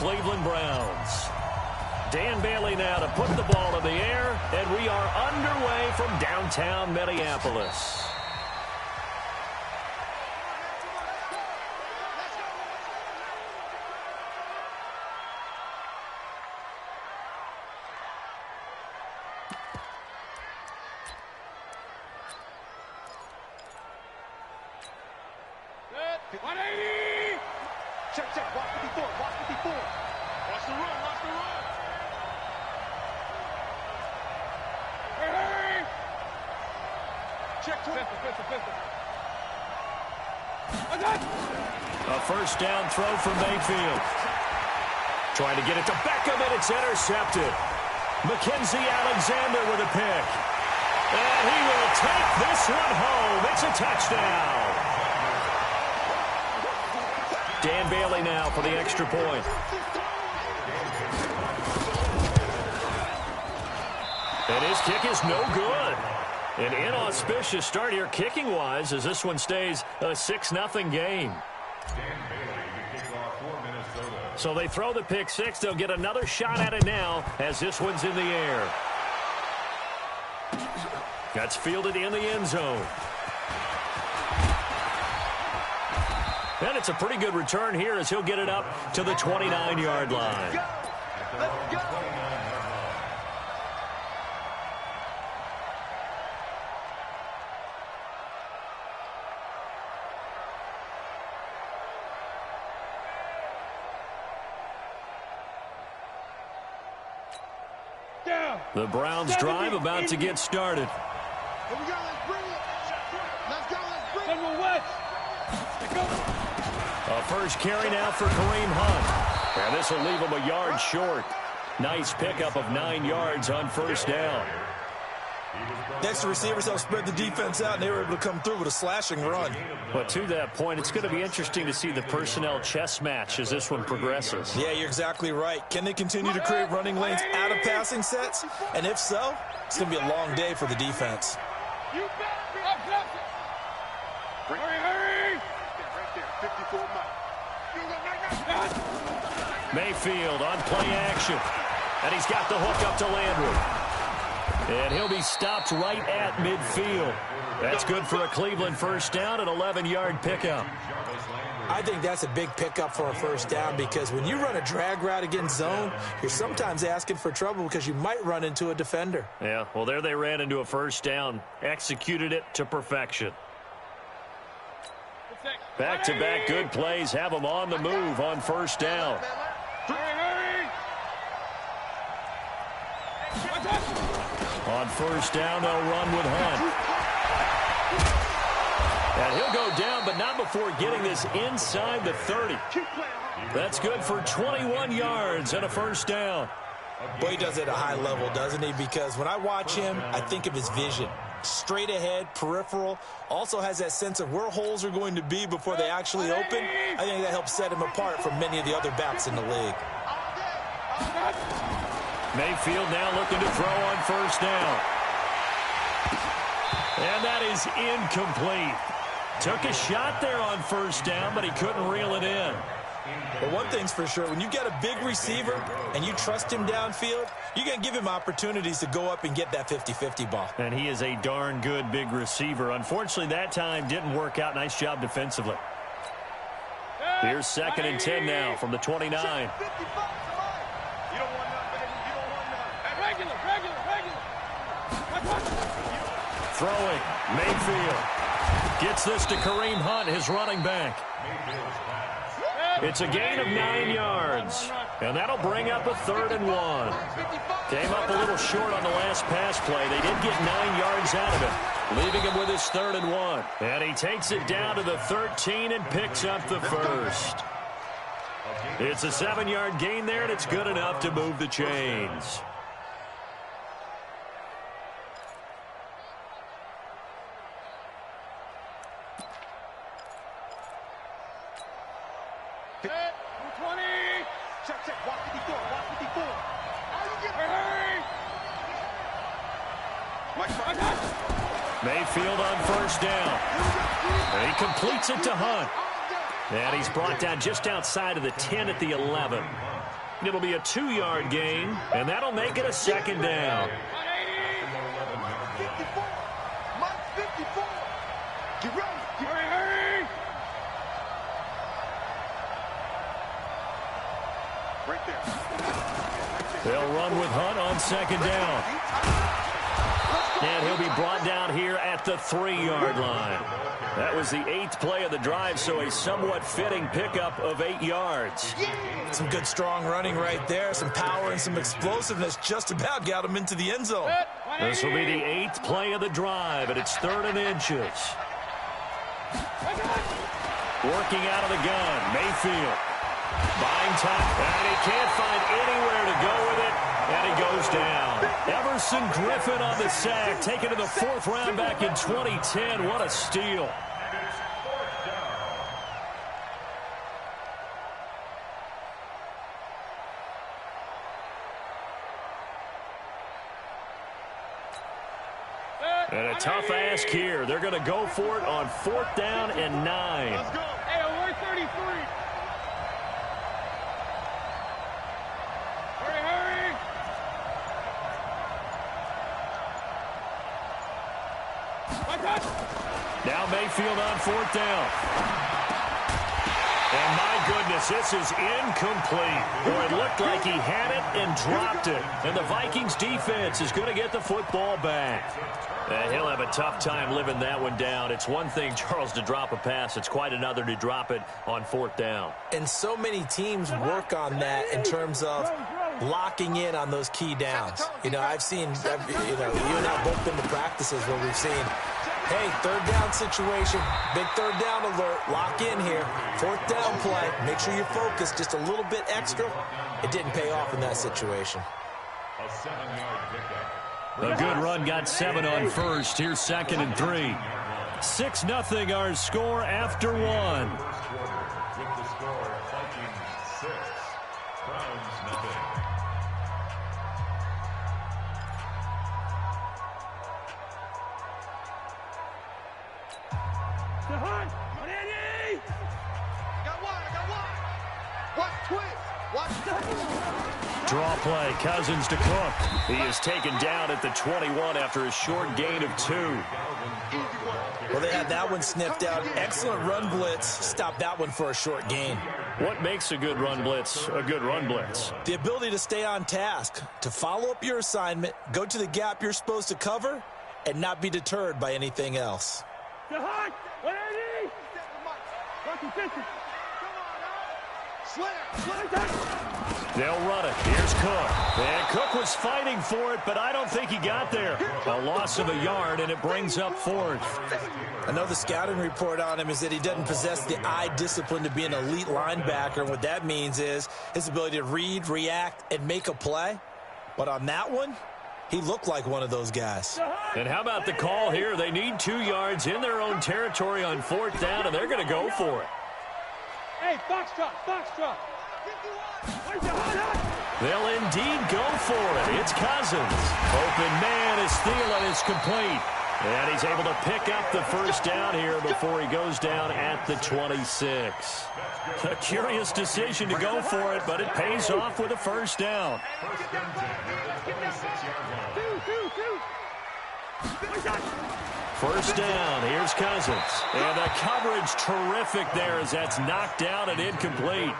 Cleveland Browns. Dan Bailey now to put the ball in the air, and we are underway from downtown Minneapolis. Check, watch 54, watch 54. Watch the run, watch the run. Hey! Check, pistol. A first down throw from Mayfield. Trying to get it to Beckham, and it's intercepted. Mackenzie Alexander with a pick. And he will take this one home. It's a touchdown. Dan Bailey now for the extra point. And his kick is no good. An inauspicious start here kicking-wise as this one stays a 6-0 game. So they throw the pick six. They'll get another shot at it now as this one's in the air. That's fielded in the end zone. And it's a pretty good return here as he'll get it up to the 29-yard line. Let's go. The Browns drive about to get started. Here we go, let's bring it. Let's go. A first carry now for Kareem Hunt. And this will leave him a yard short. Nice pickup of 9 yards on first down. Next, the receivers helped spread the defense out, and they were able to come through with a slashing run. But to that point, it's going to be interesting to see the personnel chess match as this one progresses. Yeah, you're exactly right. Can they continue to create running lanes out of passing sets? And if so, it's going to be a long day for the defense. You better be up. Hurry. Right there, 54 miles. Mayfield on play action. And he's got the hook up to Landry. And he'll be stopped right at midfield. That's good for a Cleveland first down, an 11-yard pickup. I think that's a big pickup for a first down because when you run a drag route against zone, you're sometimes asking for trouble because you might run into a defender. Yeah, well, there they ran into a first down, executed it to perfection. Back-to-back good plays have them on the move on first down. On first down, they'll run with Hunt. And he'll go down, but not before getting this inside the 30. That's good for 21 yards and a first down. Boy, he does it at a high level, doesn't he? Because when I watch him, I think of his vision. Straight ahead, peripheral, also has that sense of where holes are going to be before they actually open. I think that helps set him apart from many of the other backs in the league. Mayfield now looking to throw on first down. And that is incomplete. Took a shot there on first down, but he couldn't reel it in. But one thing's for sure, when you get a big receiver and you trust him downfield, you're going to give him opportunities to go up and get that 50-50 ball. And he is a darn good big receiver. Unfortunately, that time didn't work out. Nice job defensively. Here's 2nd and 10 now from the 29. Throwing, Mayfield. Gets this to Kareem Hunt, his running back. It's a gain of 9 yards. And that'll bring up a 3rd and 1. Came up a little short on the last pass play. They did get 9 yards out of it, leaving him with his 3rd and 1. And he takes it down to the 13 and picks up the first. It's a 7-yard gain there, and it's good enough to move the chains. Mayfield on first down. And he completes it to Hunt. And he's brought down just outside of the 10 at the 11. It'll be a 2-yard gain, and that'll make it a second down. 54. Mike 54. Get ready. Hurry. Right there. They'll run with Hunt on second down. And he'll be brought down here at the 3-yard line. That was the 8th play of the drive, so a somewhat fitting pickup of 8 yards. Some good, strong running right there. Some power and some explosiveness just about got him into the end zone. This will be the 8th play of the drive, and it's 3rd and inches. Working out of the gun, Mayfield. Buying time, and he can't find anywhere to go with it, and he goes down. Everson Griffin on the sack, taken to the 4th round back in 2010. What a steal. And a tough ask here. They're going to go for it on 4th down and 9. Let's go. Hey, we're 33. Hurry. Now Mayfield on 4th down. And my goodness, this is incomplete. Or it looked like he had it and dropped it. And the Vikings defense is going to get the football back. And he'll have a tough time living that one down. It's one thing, Charles, to drop a pass. It's quite another to drop it on 4th down. And so many teams work on that in terms of locking in on those key downs. You know, I've seen, you and I both been to practices where we've seen, hey, 3rd down situation, big 3rd down alert, lock in here, 4th down play, make sure you're focused just a little bit extra. It didn't pay off in that situation. A 7-yard pickup. A good run got 7 on 1st. Here's 2nd and 3. 6-0 our score after 1. With the score, Vikings 6, Browns 0. Draw play, Cousins to Cook. He is taken down at the 21 after a short gain of 2. Well, they had that one sniffed out. Excellent run blitz. Stop that one for a short gain. What makes a good run blitz a good run blitz? The ability to stay on task, to follow up your assignment, go to the gap you're supposed to cover, and not be deterred by anything else. They'll run it. Here's Cook. And Cook was fighting for it, but I don't think he got there. A loss of a yard, and it brings up 4th. I know the scouting report on him is that he doesn't possess the eye discipline to be an elite linebacker. And what that means is his ability to read, react, and make a play. But on that one, he looked like one of those guys. And how about the call here? They need 2 yards in their own territory on 4th down, and they're going to go for it. Hey, Foxtrot. They'll indeed go for it. It's Cousins. Open man as Thielen is complete. And he's able to pick up the 1st down here before he goes down at the 26. A curious decision to go for it, but it pays off with a 1st down. First down, here's Cousins. And the coverage terrific there as that's knocked down and incomplete.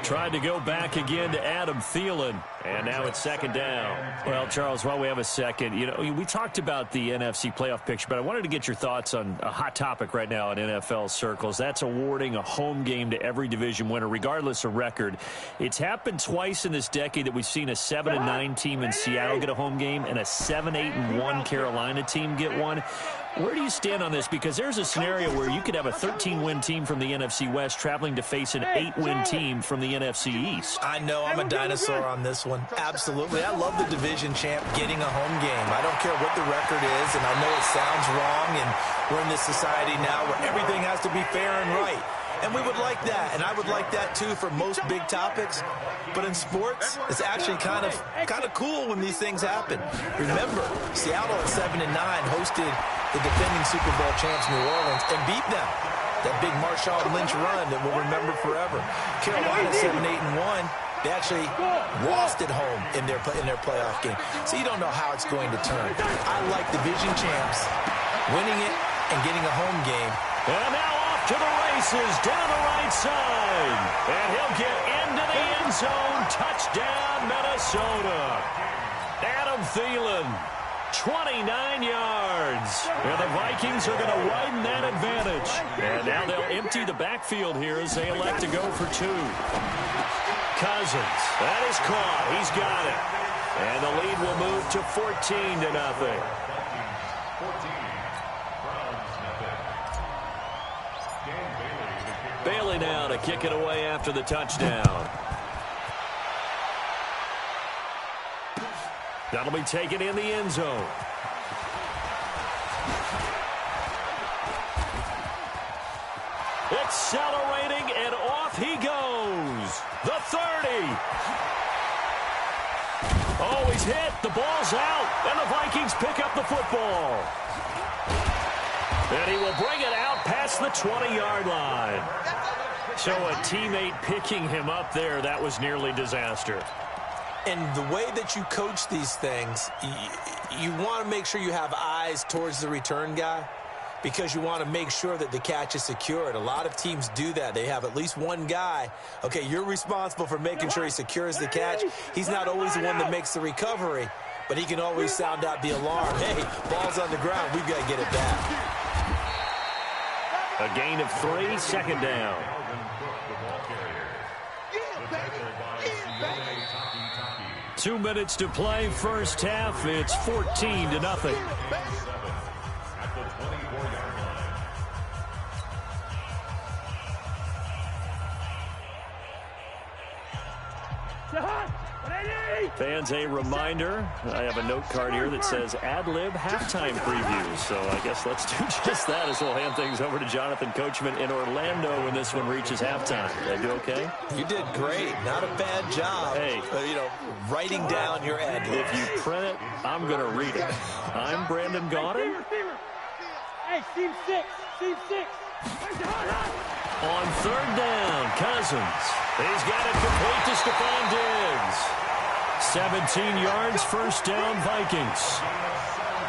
Tried to go back again to Adam Thielen. And now it's 2nd down. Well, Charles, while we have a second, we talked about the NFC playoff picture, but I wanted to get your thoughts on a hot topic right now in NFL circles. That's awarding a home game to every division winner, regardless of record. It's happened twice in this decade that we've seen a 7-9 team in Seattle get a home game and a 7-8-1 Carolina team get one. Where do you stand on this? Because there's a scenario where you could have a 13-win team from the NFC West traveling to face an 8-win team from the NFC East. I know I'm a dinosaur on this one. Absolutely. I love the division champ getting a home game. I don't care what the record is, and I know it sounds wrong, and we're in this society now where everything has to be fair and right. And we would like that, and I would like that too for most big topics. But in sports, it's actually kind of cool when these things happen. Remember, Seattle at 7-9 hosted the defending Super Bowl champs New Orleans and beat them. That big Marshawn Lynch run that we'll remember forever. Carolina 7-8-1 They actually lost at home in their playoff game. So you don't know how it's going to turn. I like division champs winning it and getting a home game. And now off to the races down the right side. And he'll get into the end zone. Touchdown, Minnesota. Adam Thielen, 29 yards. And the Vikings are going to widen that advantage. And now they'll empty the backfield here as they elect to go for 2. Cousins, that is caught. He's got it. And the lead will move to 14-0. Bailey now to kick it away after the touchdown. That'll be taken in the end zone. Accelerating, and off he goes. The 30. Oh, he's hit. The ball's out, and the Vikings pick up the football. And he will bring it out past the 20-yard line. So a teammate picking him up there, that was nearly disaster. And the way that you coach these things, you want to make sure you have eyes towards the return guy because you want to make sure that the catch is secured. A lot of teams do that. They have at least one guy. Okay, you're responsible for making sure he secures the catch. He's not always the one that makes the recovery, but he can always sound out the alarm. Hey, ball's on the ground. We've got to get it back. A gain of 3, second down. 2 minutes to play, first half. It's 14-0. At the 24-yard line. Fans, a reminder, I have a note card here that says ad-lib halftime preview. So I guess let's do just that as we'll hand things over to Jonathan Coachman in Orlando when this one reaches halftime. Did I do okay? You did great. Not a bad job. Hey, writing down your ad-lib. If you print it, I'm going to read it. I'm Brandon Gaudin. Hey, team 6. Team 6. On third down, Cousins. He's got it complete to Stephon Diggs. 17 yards, first down, Vikings.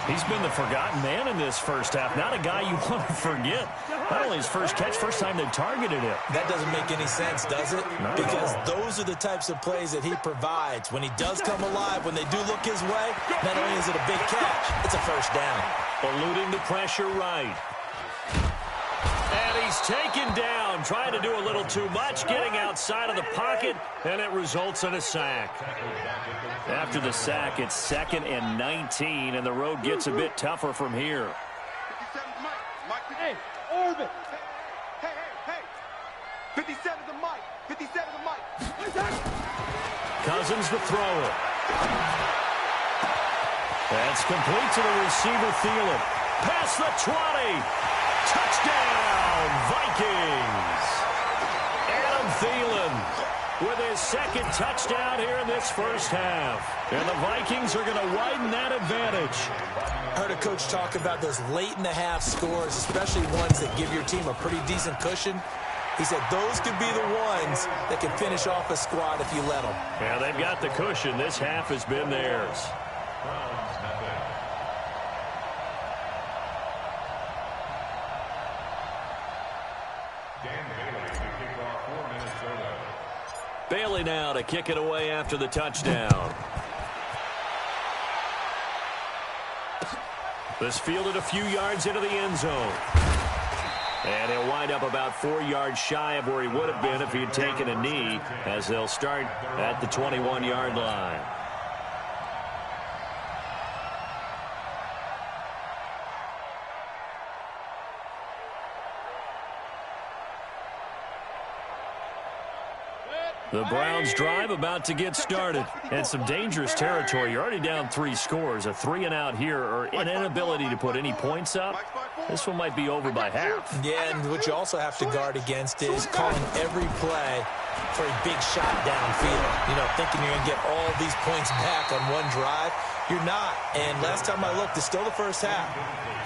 He's been the forgotten man in this first half. Not a guy you want to forget. Not only his first catch, first time they've targeted him. That doesn't make any sense, does it? Not because those are the types of plays that he provides. When he does come alive, when they do look his way, not only is it a big catch, it's a first down. Eluding the pressure right. And he's taken down, trying to do a little too much, getting outside of the pocket, and it results in a sack. After the sack, it's 2nd and 19, and the road gets a bit tougher from here. Hey, Orbit. Hey. 57 to Mike. 57 to Mike. Cousins the thrower. That's complete to the receiver, Thielen. Past the 20. Touchdown, Vikings. Adam Thielen with his second touchdown here in this first half. And the Vikings are going to widen that advantage. I heard a coach talk about those late-in-the-half scores, especially ones that give your team a pretty decent cushion. He said those could be the ones that can finish off a squad if you let them. Yeah, they've got the cushion. This half has been theirs. Bailey now to kick it away after the touchdown. This fielded a few yards into the end zone. And he'll wind up about 4 yards shy of where he would have been if he had taken a knee, as they'll start at the 21-yard line. The Browns drive about to get started. And some dangerous territory. You're already down 3 scores. A 3-and-out here, or an inability to put any points up. This one might be over by half. Yeah, and what you also have to guard against is calling every play for a big shot downfield. You know, thinking you're going to get all these points back on one drive. You're not. And last time I looked, it's still the first half.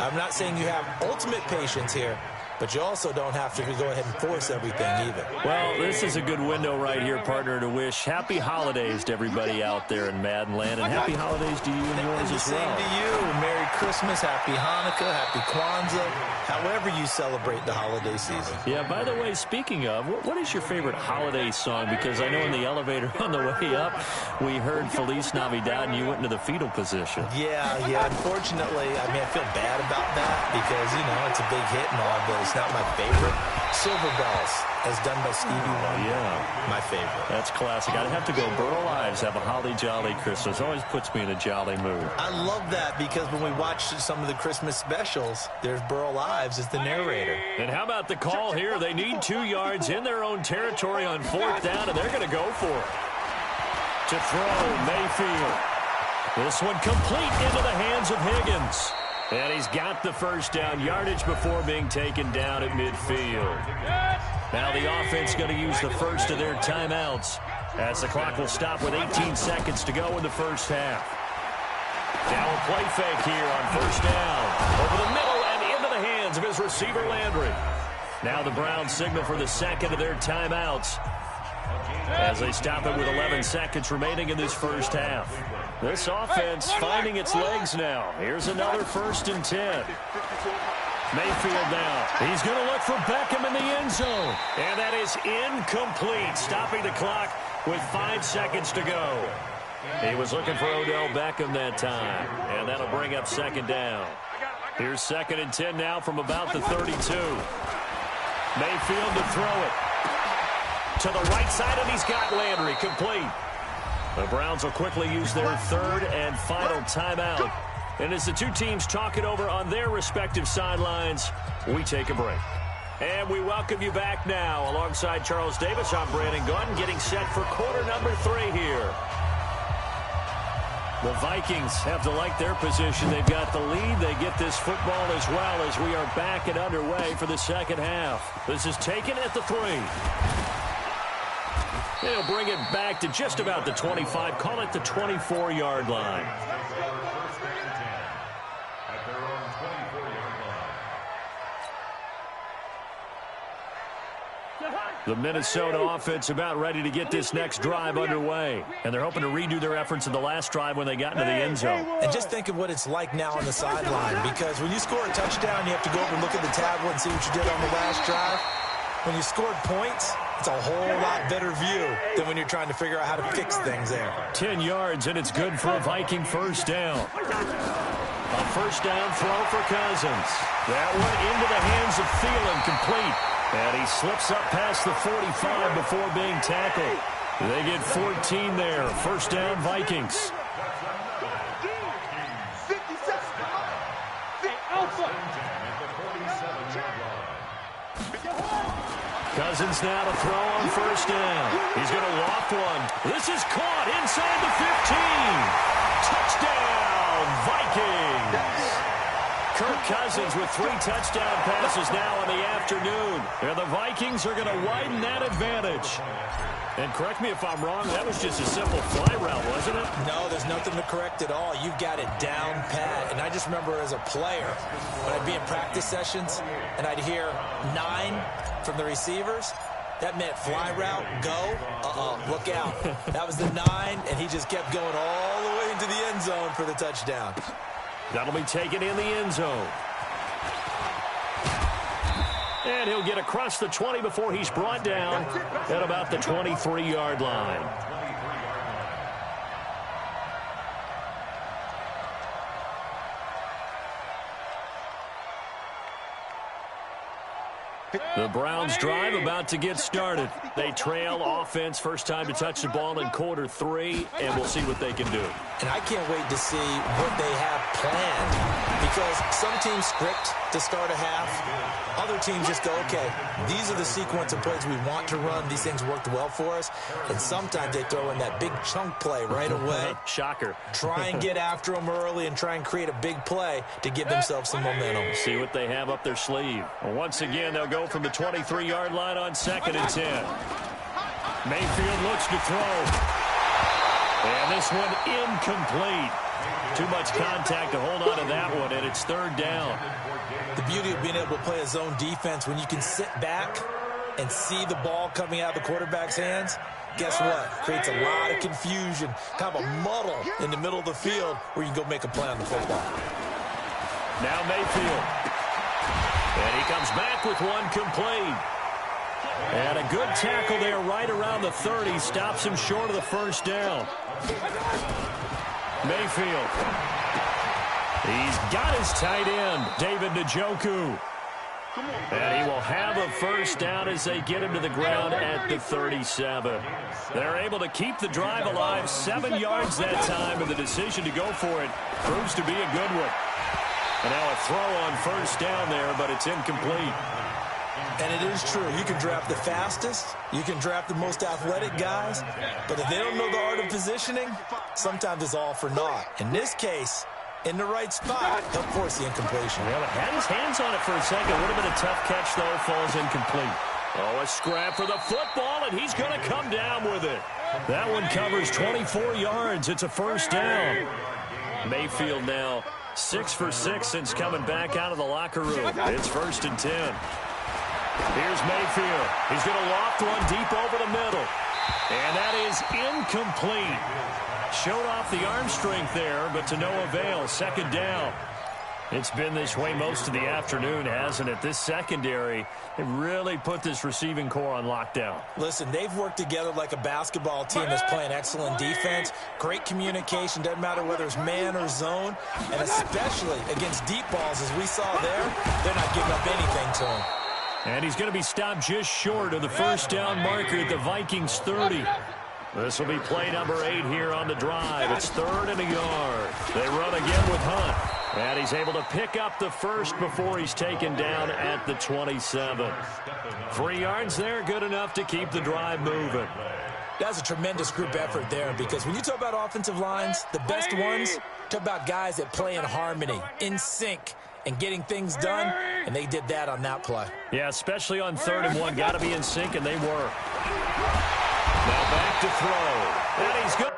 I'm not saying you have ultimate patience here, but you also don't have to go ahead and force everything either. Well, this is a good window right here, partner, to wish happy holidays to everybody out there in Madden Land, and happy holidays to you and yours as well. Same to you. Merry Christmas, happy Hanukkah, happy Kwanzaa, however you celebrate the holiday season. Yeah, by the way, speaking of, what is your favorite holiday song? Because I know in the elevator on the way up, we heard Feliz Navidad, and you went into the fetal position. Yeah, unfortunately, I mean, I feel bad about that because, you know, it's a big hit and all, but it's not my favorite. Silver Bells, as done by Stevie Wonder. Yeah. My favorite. That's classic. I'd have to go Burl Ives, Have a Holly Jolly Christmas. Always puts me in a jolly mood. I love that because when we watch some of the Christmas specials, there's Burl Ives as the narrator. And how about the call here? They need 2 yards in their own territory on 4th down, and they're going to go for it. To throw, Mayfield. This one complete into the hands of Higgins. And he's got the first down, yardage before being taken down at midfield. Now the offense going to use the first of their timeouts as the clock will stop with 18 seconds to go in the first half. Now a play fake here on 1st down. Over the middle and into the hands of his receiver, Landry. Now the Browns signal for the second of their timeouts as they stop it with 11 seconds remaining in this first half. This offense finding its legs now. Here's another 1st and 10. Mayfield now. He's going to look for Beckham in the end zone. And that is incomplete, stopping the clock with 5 seconds to go. He was looking for Odell Beckham that time. And that'll bring up 2nd down. Here's 2nd and 10 now from about the 32. Mayfield to throw it. To the right side, and he's got Landry complete. The Browns will quickly use their 3rd and final timeout. And as the two teams talk it over on their respective sidelines, we take a break. And we welcome you back now. Alongside Charles Davis, I'm Brandon Gordon, getting set for quarter number 3 here. The Vikings have to like their position. They've got the lead. They get this football as well as we are back and underway for the second half. This is taken at the 3. They'll bring it back to just about the 25. Call it the 24-yard line. The Minnesota offense about ready to get this next drive underway. And they're hoping to redo their efforts in the last drive when they got into the end zone. And just think of what it's like now on the sideline, because when you score a touchdown, you have to go over and look at the tablet and see what you did on the last drive. When you scored points, it's a whole lot better view than when you're trying to figure out how to fix things there. 10 yards, and it's good for a Viking first down. A first down throw for Cousins. That one into the hands of Thielen, complete. And he slips up past the 45 before being tackled. They get 14 there. First down, Vikings. Cousins now to throw on first down. He's going to loft one. This is caught inside the 15. Touchdown, Vikings. Kirk Cousins with 3 touchdown passes now in the afternoon. And the Vikings are going to widen that advantage. And correct me if I'm wrong, that was just a simple fly route, wasn't it? No, there's nothing to correct at all. You've got it down pat. And I just remember as a player, when I'd be in practice sessions and I'd hear 9 from the receivers, that meant fly route, go, look out. That was the 9, and he just kept going all the way into the end zone for the touchdown. That'll be taken in the end zone. And he'll get across the 20 before he's brought down at about the 23-yard line. The Browns drive about to get started. They trail offense, first time to touch the ball in quarter 3, and we'll see what they can do. And I can't wait to see what they have planned, because some teams script to start a half. Other teams just go, okay, these are the sequence of plays we want to run. These things worked well for us. And sometimes they throw in that big chunk play right away. Shocker. Try and get after them early and try and create a big play to give themselves some momentum. See what they have up their sleeve. Once again, they'll go from the 23-yard line on 2nd and 10. Mayfield looks to throw. And this one incomplete. Too much contact to hold on to that one, and it's third down. The beauty of being able to play a zone defense, when you can sit back and see the ball coming out of the quarterback's hands, guess what? Creates a lot of confusion, kind of a muddle in the middle of the field where you can go make a play on the football. Now Mayfield. And he comes back with one complete. And a good tackle there right around the 30. Stops him short of the first down. Mayfield. He's got his tight end, David Njoku. And he will have a first down as they get him to the ground at the 37. They're able to keep the drive alive, 7 yards that time, and the decision to go for it proves to be a good one. And now a throw on first down there, but it's incomplete. And it is true. You can draft the fastest. You can draft the most athletic guys. But if they don't know the art of positioning, sometimes it's all for naught. In this case, in the right spot, he'll force the incompletion. Well, it had his hands on it for a second. Would have been a tough catch, though. Falls incomplete. Oh, a scrap for the football, and he's going to come down with it. That one covers 24 yards. It's a first down. Mayfield now 6 for 6 since coming back out of the locker room. It's 1st and 10. Here's Mayfield. He's going to loft one deep over the middle. And that is incomplete. Showed off the arm strength there, but to no avail. 2nd down. It's been this way most of the afternoon, hasn't it? This secondary, it really put this receiving core on lockdown. Listen, they've worked together like a basketball team that's playing excellent defense. Great communication, doesn't matter whether it's man or zone. And especially against deep balls, as we saw there, they're not giving up anything to him. And he's going to be stopped just short of the first down marker at the Vikings 30. This will be play number 8 here on the drive. It's 3rd and a yard. They run again with Hunt. And he's able to pick up the first before he's taken down at the 27. 3 yards there, good enough to keep the drive moving. That's a tremendous group effort there, because when you talk about offensive lines, the best ones, talk about guys that play in harmony, in sync, and getting things done, and they did that on that play. Yeah, especially on 3rd and 1. Got to be in sync, and they were. Now back to throw. And he's good.